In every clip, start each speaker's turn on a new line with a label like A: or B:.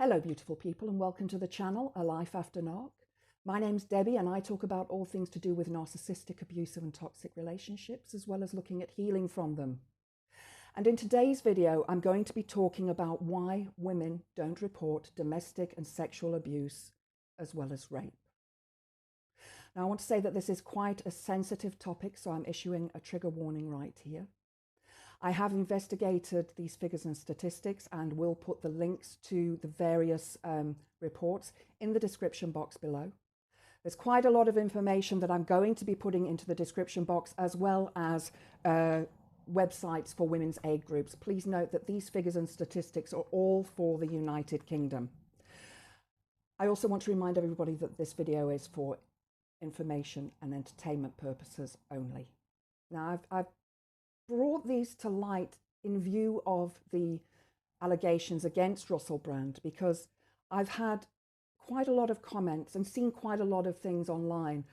A: Hello beautiful people and welcome to the channel, A Life After Narc. My name's Debbie and I talk about all things to do with narcissistic, abusive and toxic relationships, as well as looking at healing from them. And in today's video, I'm going to be talking about why women don't report domestic and sexual abuse, as well as rape. Now I want to say that this is quite a sensitive topic, so I'm issuing a trigger warning right here. I have investigated these figures and statistics and will put the links to the various reports in the description box below. There's quite a lot of information that I'm going to be putting into the description box, as well as websites for women's aid groups. Please note that these figures and statistics are all for the United Kingdom. I also want to remind everybody that this video is for information and entertainment purposes only. Now, I've brought these to light in view of the allegations against Russell Brand, because I've had quite a lot of comments and seen quite a lot of things online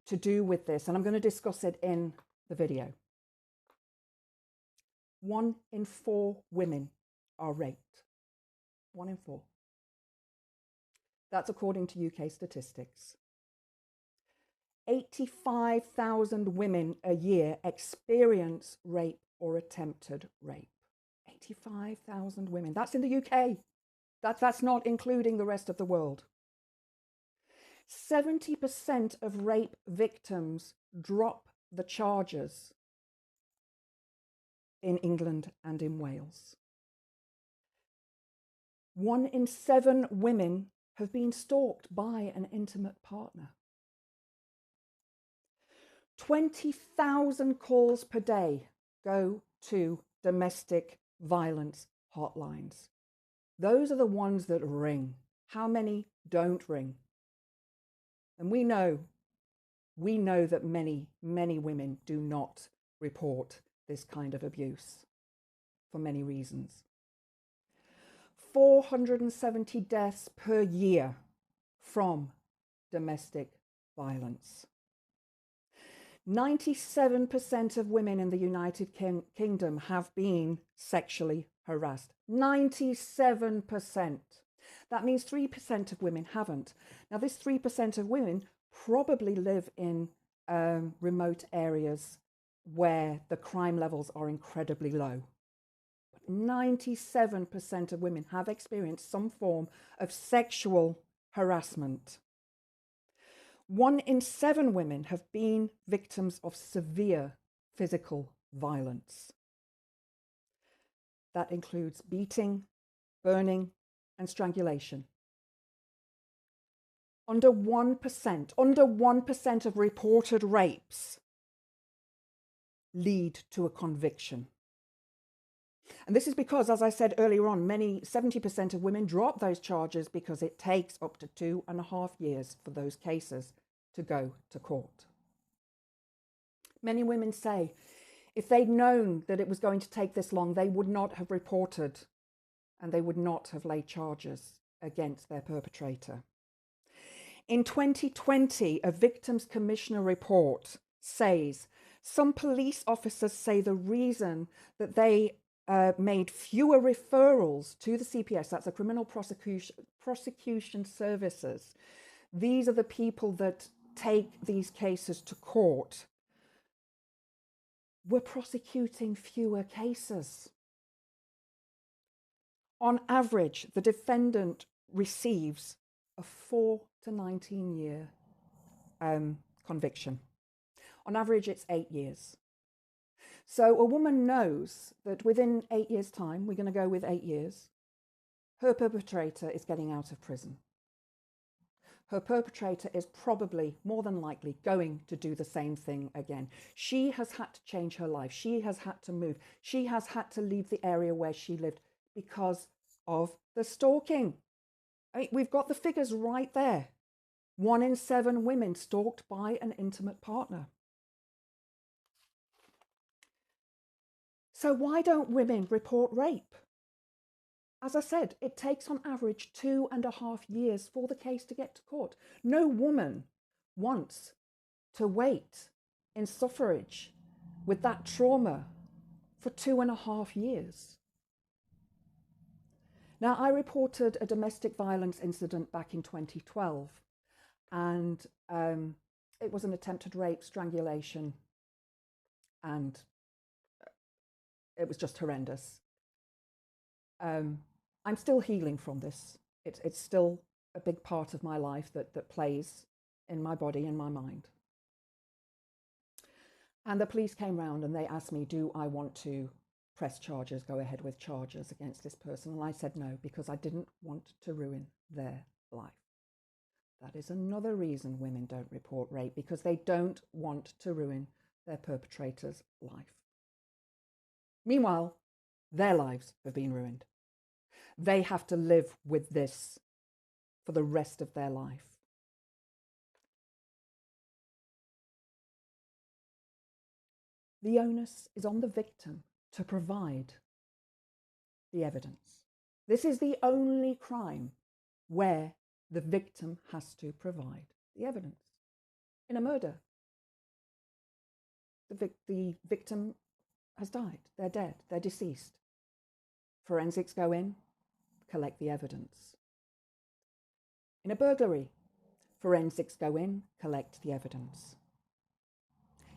A: to do with this, and I'm going to discuss it in the video. 1 in 4 women are raped. 1 in 4. That's according to UK statistics. 85,000 women a year experience rape or attempted rape. 85,000 women. That's in the UK. That's not including the rest of the world. 70% of rape victims drop the charges in England and in Wales. 1 in 7 women have been stalked by an intimate partner. 20,000 calls per day go to domestic violence hotlines. Those are the ones that ring. How many don't ring? And we know that many women do not report this kind of abuse for many reasons. 470 deaths per year from domestic violence. 97% of women in the United Kingdom have been sexually harassed. 97%. That means 3% of women haven't. Now, this 3% of women probably live in remote areas where the crime levels are incredibly low. But 97% of women have experienced some form of sexual harassment. 1 in 7 women have been victims of severe physical violence. That includes beating, burning, and strangulation. Under 1% of reported rapes lead to a conviction. And this is because, as I said earlier on, 70% of women drop those charges because it takes up to 2.5 years for those cases to go to court. Many women say if they'd known that it was going to take this long, they would not have reported and they would not have laid charges against their perpetrator. In 2020, a Victims Commissioner report says some police officers say the reason that they made fewer referrals to the CPS, that's the Criminal Prosecution Services. These are the people that take these cases to court. We're prosecuting fewer cases. On average, the defendant receives a 4 to 19 year conviction. On average, it's 8 years. So a woman knows that within 8 years' time, we're going to go with 8 years, her perpetrator is getting out of prison. Her perpetrator is probably, more than likely, going to do the same thing again. She has had to change her life. She has had to move. She has had to leave the area where she lived because of the stalking. We've got the figures right there. 1 in 7 women stalked by an intimate partner. So why don't women report rape? As I said, it takes on average 2.5 years for the case to get to court. No woman wants to wait in suffrage with that trauma for 2.5 years. Now, I reported a domestic violence incident back in 2012, and it was an attempted rape, strangulation, and it was just horrendous. I'm still healing from this. It's still a big part of my life that plays in my body and my mind. And the police came round and they asked me, do I want to press charges, go ahead with charges against this person? And I said no, because I didn't want to ruin their life. That is another reason women don't report rape, because they don't want to ruin their perpetrator's life. Meanwhile, their lives have been ruined. They have to live with this for the rest of their life. The onus is on the victim to provide the evidence. This is the only crime where the victim has to provide the evidence. In a murder, the victim has died, they're dead, they're deceased. Forensics go in, collect the evidence. In a burglary, forensics go in, collect the evidence.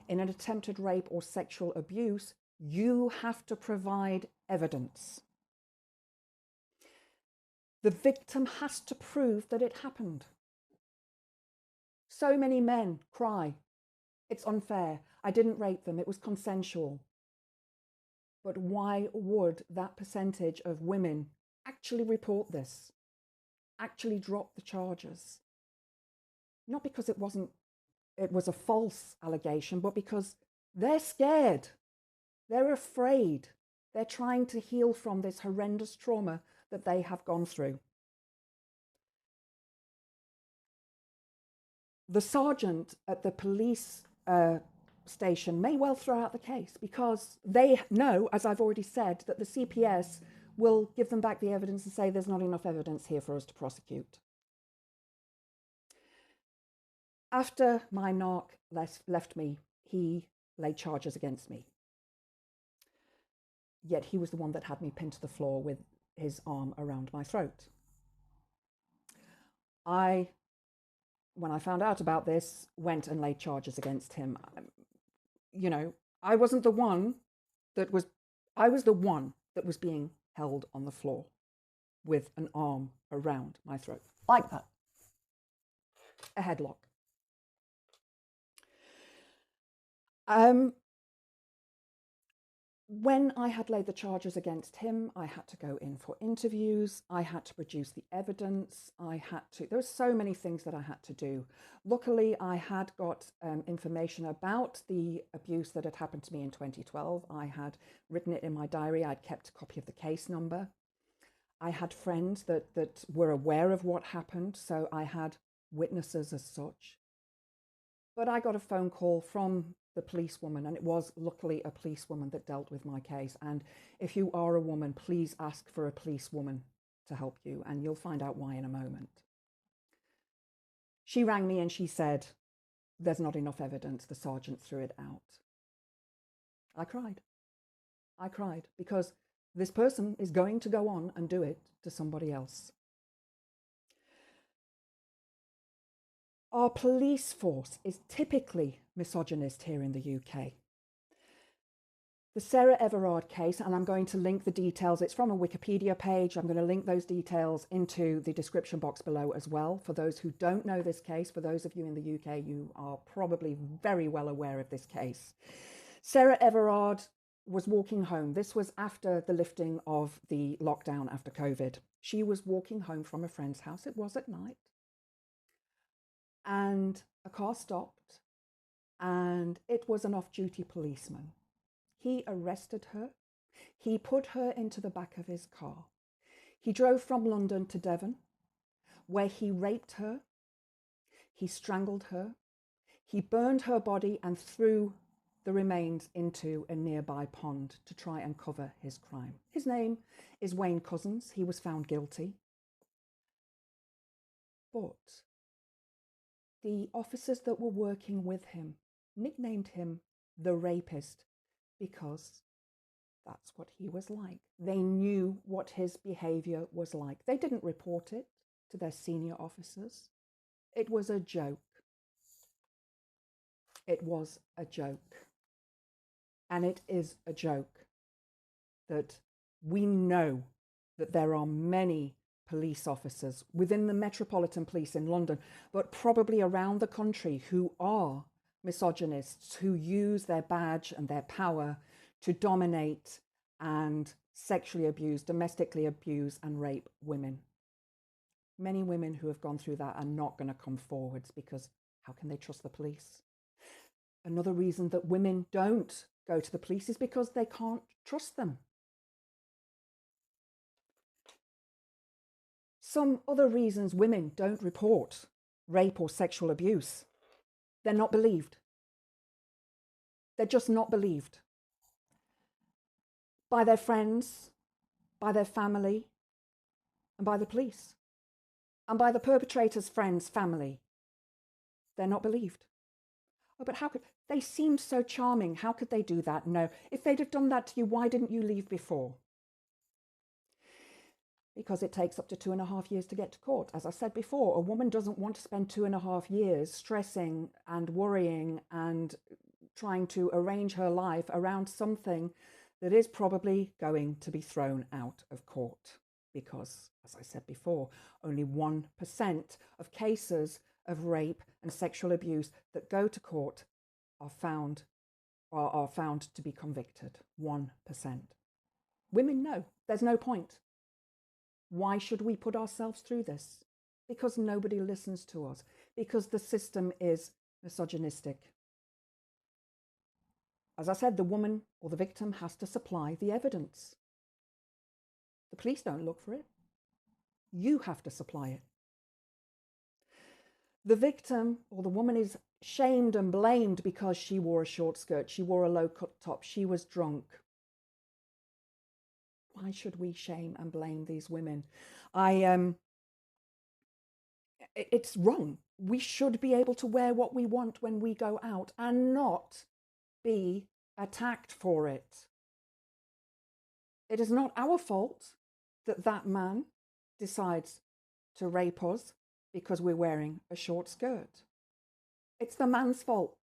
A: In an attempted rape or sexual abuse, you have to provide evidence. The victim has to prove that it happened. So many men cry, it's unfair, I didn't rape them, it was consensual. But why would that percentage of women actually report this, actually drop the charges? Not because it was a false allegation, but because they're scared, they're afraid, they're trying to heal from this horrendous trauma that they have gone through. The sergeant at the police station may well throw out the case, because they know, as I've already said, that the CPS will give them back the evidence and say there's not enough evidence here for us to prosecute. After my narc left me, he laid charges against me. Yet he was the one that had me pinned to the floor with his arm around my throat. When I found out about this, went and laid charges against him. You know, I was the one that was being held on the floor with an arm around my throat, like that. A headlock. When I had laid the charges against him, I had to go in for interviews. I had to produce the evidence. There were so many things that I had to do. Luckily, I had got information about the abuse that had happened to me in 2012. I had written it in my diary. I'd kept a copy of the case number. I had friends that were aware of what happened, so I had witnesses as such. But I got a phone call from the policewoman, and it was luckily a policewoman that dealt with my case. And if you are a woman, please ask for a policewoman to help you, and you'll find out why in a moment. She rang me and she said, there's not enough evidence, the sergeant threw it out. I cried. I cried because this person is going to go on and do it to somebody else. Our police force is typically misogynist here in the UK. The Sarah Everard case, and I'm going to link the details, it's from a Wikipedia page. I'm going to link those details into the description box below as well. For those who don't know this case, for those of you in the UK, you are probably very well aware of this case. Sarah Everard was walking home. This was after the lifting of the lockdown after COVID. She was walking home from a friend's house. It was at night. And a car stopped, and it was an off-duty policeman. He arrested her. He put her into the back of his car. He drove from London to Devon, where he raped her. He strangled her. He burned her body and threw the remains into a nearby pond to try and cover his crime. His name is Wayne Couzens. He was found guilty. But the officers that were working with him nicknamed him the rapist because That's what he was like. They knew what his behavior was like. They didn't report it to their senior officers. It was a joke. It was a joke. And it is a joke that we know that there are many police officers within the Metropolitan Police in London, but probably around the country, who are misogynists, who use their badge and their power to dominate and sexually abuse, domestically abuse and rape women. Many women who have gone through that are not going to come forwards because how can they trust the police? Another reason that women don't go to the police is because they can't trust them. Some other reasons women don't report rape or sexual abuse: they're not believed. They're just not believed by their friends, by their family, and by the police, and by the perpetrator's friends, family. They're not believed. Oh, but how could they seem so charming? How could they do that? No. If they'd have done that to you, why didn't you leave before? Because it takes up to 2.5 years to get to court. As I said before, a woman doesn't want to spend 2.5 years stressing and worrying and trying to arrange her life around something that is probably going to be thrown out of court. Because, as I said before, only 1% of cases of rape and sexual abuse that go to court are found to be convicted. 1%. Women know there's no point. Why should we put ourselves through this? Because nobody listens to us. Because the system is misogynistic. As I said, the woman or the victim has to supply the evidence. The police don't look for it. You have to supply it. The victim or the woman is shamed and blamed because she wore a short skirt, she wore a low-cut top, she was drunk. Why should we shame and blame these women? It's wrong. We should be able to wear what we want when we go out and not be attacked for it. It is not our fault that that man decides to rape us because we're wearing a short skirt. It's the man's fault.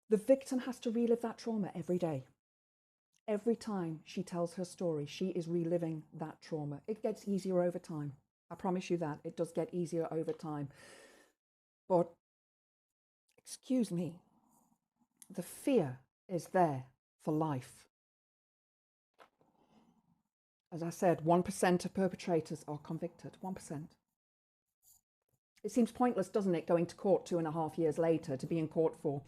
A: The victim has to relive that trauma every day. Every time she tells her story, she is reliving that trauma. It gets easier over time. I promise you that. It does get easier over time. But, excuse me, the fear is there for life. As I said, 1% of perpetrators are convicted. 1%. It seems pointless, doesn't it, going to court 2.5 years later, to be in court for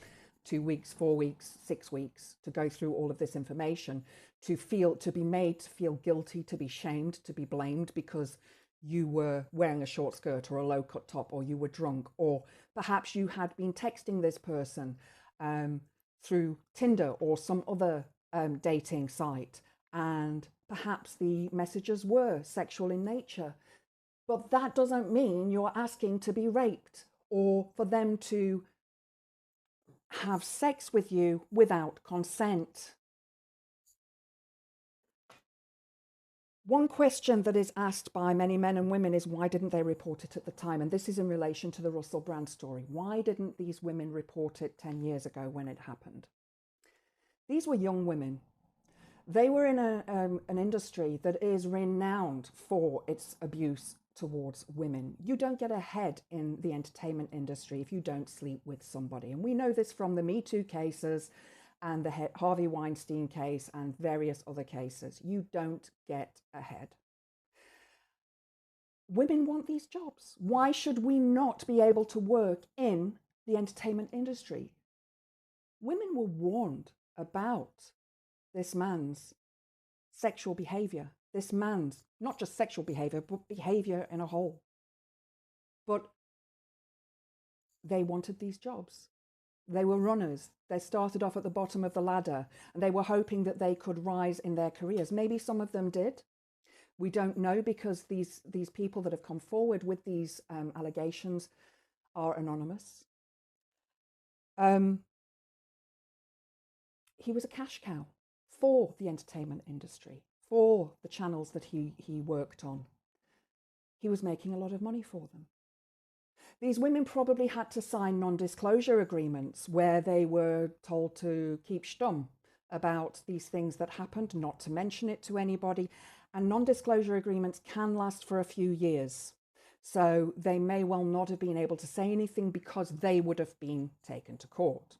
A: 2 weeks, 4 weeks, 6 weeks, to go through all of this information, to be made to feel guilty, to be shamed, to be blamed because you were wearing a short skirt or a low-cut top, or you were drunk, or perhaps you had been texting this person through Tinder or some other dating site, and perhaps the messages were sexual in nature. But that doesn't mean you're asking to be raped or for them to have sex with you without consent. One question that is asked by many men and women is, why didn't they report it at the time? And this is in relation to the Russell Brand story. Why didn't these women report it 10 years ago when it happened? These were young women. They were in an industry that is renowned for its abuse towards women. You don't get ahead in the entertainment industry if you don't sleep with somebody. And we know this from the Me Too cases and the Harvey Weinstein case and various other cases. You don't get ahead. Women want these jobs. Why should we not be able to work in the entertainment industry? Women were warned about this man's sexual behavior, this man's not just sexual behavior, but behavior in a whole. But they wanted these jobs. They were runners. They started off at the bottom of the ladder and they were hoping that they could rise in their careers. Maybe some of them did. We don't know, because these people that have come forward with these allegations are anonymous. he was a cash cow for the entertainment industry, for the channels that he worked on. He was making a lot of money for them. These women probably had to sign non-disclosure agreements where they were told to keep stum about these things that happened, not to mention it to anybody. And non-disclosure agreements can last for a few years. So they may well not have been able to say anything because they would have been taken to court.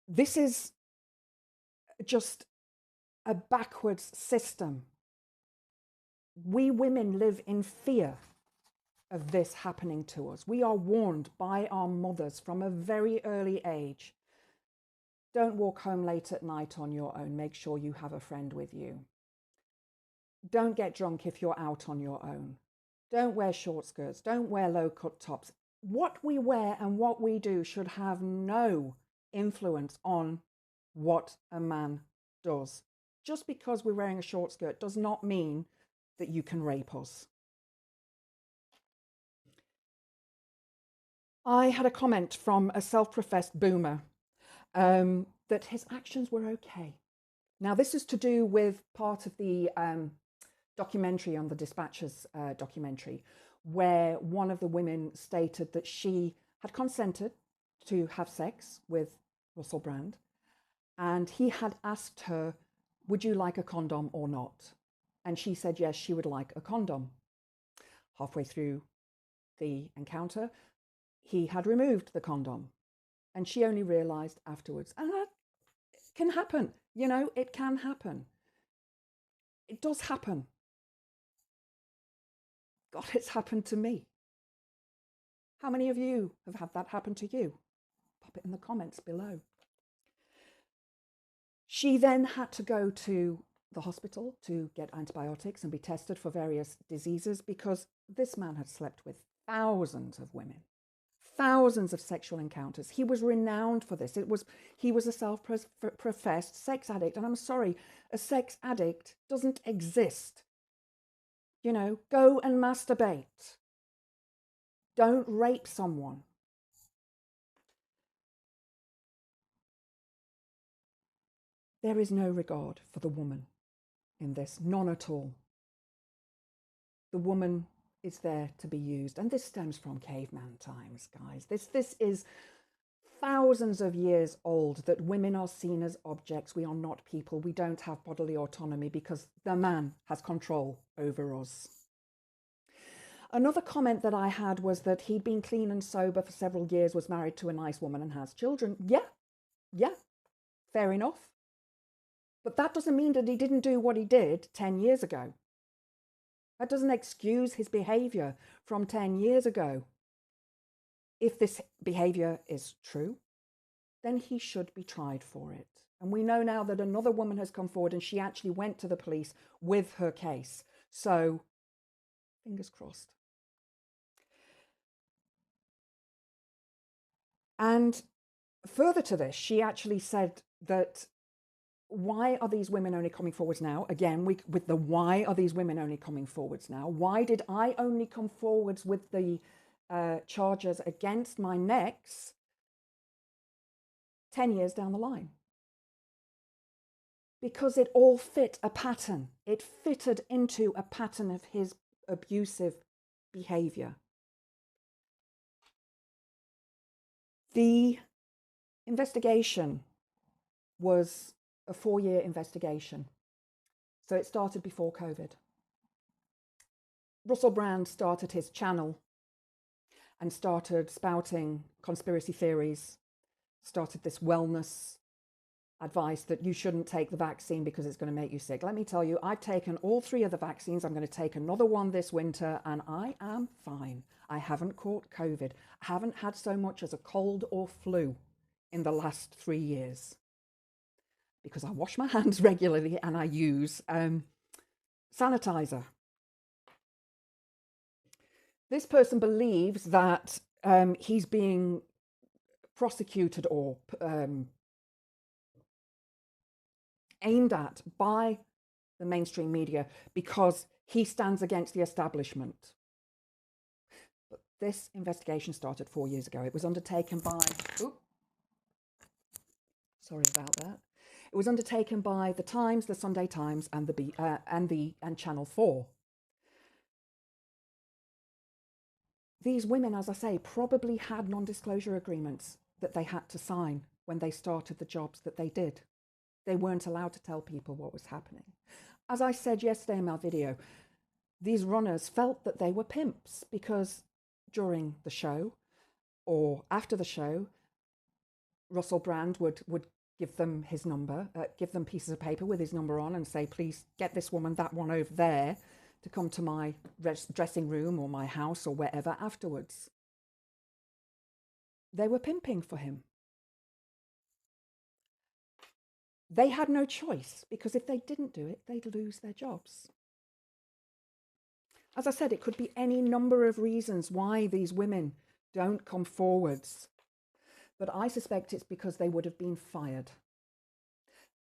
A: This is just a backwards system. We women live in fear of this happening to us. We are warned by our mothers from a very early age. Don't walk home late at night on your own. Make sure you have a friend with you. Don't get drunk if you're out on your own. Don't wear short skirts. Don't wear low-cut tops. What we wear and what we do should have no influence on what a man does. Just because we're wearing a short skirt does not mean that you can rape us. I had a comment from a self-professed boomer that his actions were okay. Now, this is to do with part of the documentary on the Dispatches documentary, where one of the women stated that she had consented to have sex with Russell Brand, and he had asked her, would you like a condom or not? And she said yes, she would like a condom. Halfway through the encounter, he had removed the condom, and she only realized afterwards. And that can happen, you know, it can happen. It does happen. God, it's happened to me. How many of you have had that happen to you? Pop it in the comments below. She then had to go to the hospital to get antibiotics and be tested for various diseases because this man had slept with thousands of women, thousands of sexual encounters. He was renowned for this. He was a self-professed sex addict. And I'm sorry, a sex addict doesn't exist. You know, go and masturbate. Don't rape someone. There is no regard for the woman in this, none at all. The woman is there to be used. And this stems from caveman times, guys. This is thousands of years old, that women are seen as objects. We are not people. We don't have bodily autonomy because the man has control over us. Another comment that I had was that he'd been clean and sober for several years, was married to a nice woman and has children. Yeah, fair enough. But that doesn't mean that he didn't do what he did 10 years ago. That doesn't excuse his behavior from 10 years ago. If this behavior is true, then he should be tried for it. And we know now that another woman has come forward and she actually went to the police with her case. So, fingers crossed. And further to this, she actually said that, why are these women only coming forwards now? Again, with the why are these women only coming forwards now? Why did I only come forwards with the charges against my next 10 years down the line? Because it all fit a pattern. It fitted into a pattern of his abusive behavior. The investigation was a 4-year investigation. So it started before COVID. Russell Brand started his channel and started spouting conspiracy theories, started this wellness advice that you shouldn't take the vaccine because it's going to make you sick. Let me tell you, I've taken all 3 of the vaccines. I'm going to take another one this winter and I am fine. I haven't caught COVID. I haven't had so much as a cold or flu in the last 3 years because I wash my hands regularly and I use sanitizer. This person believes that he's being prosecuted or aimed at by the mainstream media because he stands against the establishment. But this investigation started 4 years ago. It was undertaken by Sorry about that. It was undertaken by the Times, the Sunday Times, and Channel 4. These women, as I say, probably had non-disclosure agreements that they had to sign when they started the jobs that they did. They weren't allowed to tell people what was happening. As I said yesterday in my video, these runners felt that they were pimps because during the show or after the show, Russell Brand would give them his number, give them pieces of paper with his number on and say, please get this woman, that one over there, to come to my dressing room or my house or wherever afterwards. They were pimping for him. They had no choice because if they didn't do it, they'd lose their jobs. As I said, it could be any number of reasons why these women don't come forwards. But I suspect it's because they would have been fired.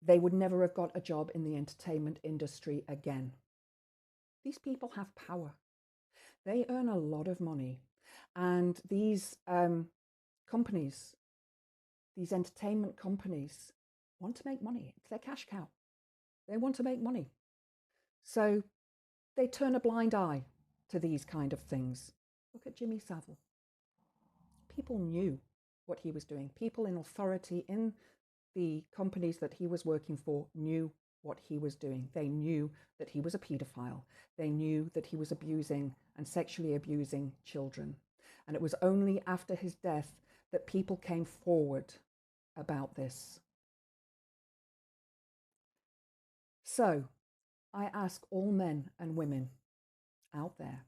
A: They would never have got a job in the entertainment industry again. These people have power. They earn a lot of money. And these companies, these entertainment companies, want to make money. It's their cash cow. They want to make money. So they turn a blind eye to these kind of things. Look at Jimmy Savile. People knew what he was doing. People in authority in the companies that he was working for knew what he was doing. They knew that he was a paedophile. They knew that he was abusing and sexually abusing children. And it was only after his death that people came forward about this. So I ask all men and women out there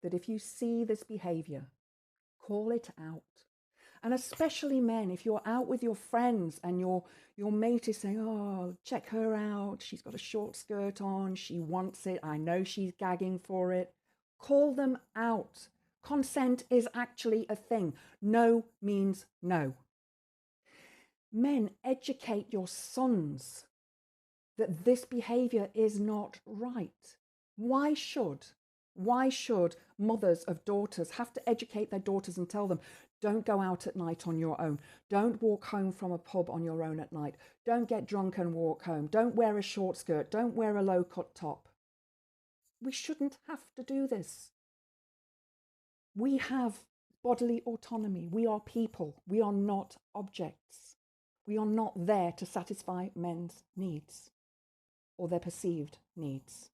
A: that if you see this behavior, call it out. And especially men, if you're out with your friends and your mate is saying, oh, check her out, she's got a short skirt on, she wants it, I know she's gagging for it, call them out. Consent is actually a thing. No means no. Men, educate your sons that this behavior is not right. Why should mothers of daughters have to educate their daughters and tell them, don't go out at night on your own. Don't walk home from a pub on your own at night. Don't get drunk and walk home. Don't wear a short skirt. Don't wear a low-cut top. We shouldn't have to do this. We have bodily autonomy. We are people. We are not objects. We are not there to satisfy men's needs or their perceived needs.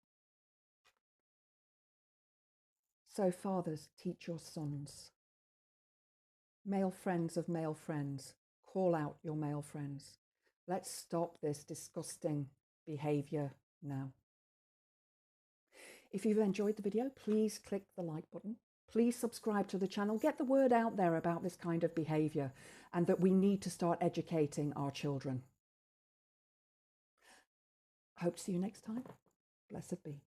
A: So fathers, teach your sons. Male friends of male friends, call out your male friends. Let's stop this disgusting behavior now. If you've enjoyed the video, please click the like button. Please subscribe to the channel. Get the word out there about this kind of behavior and that we need to start educating our children. I hope to see you next time. Blessed be.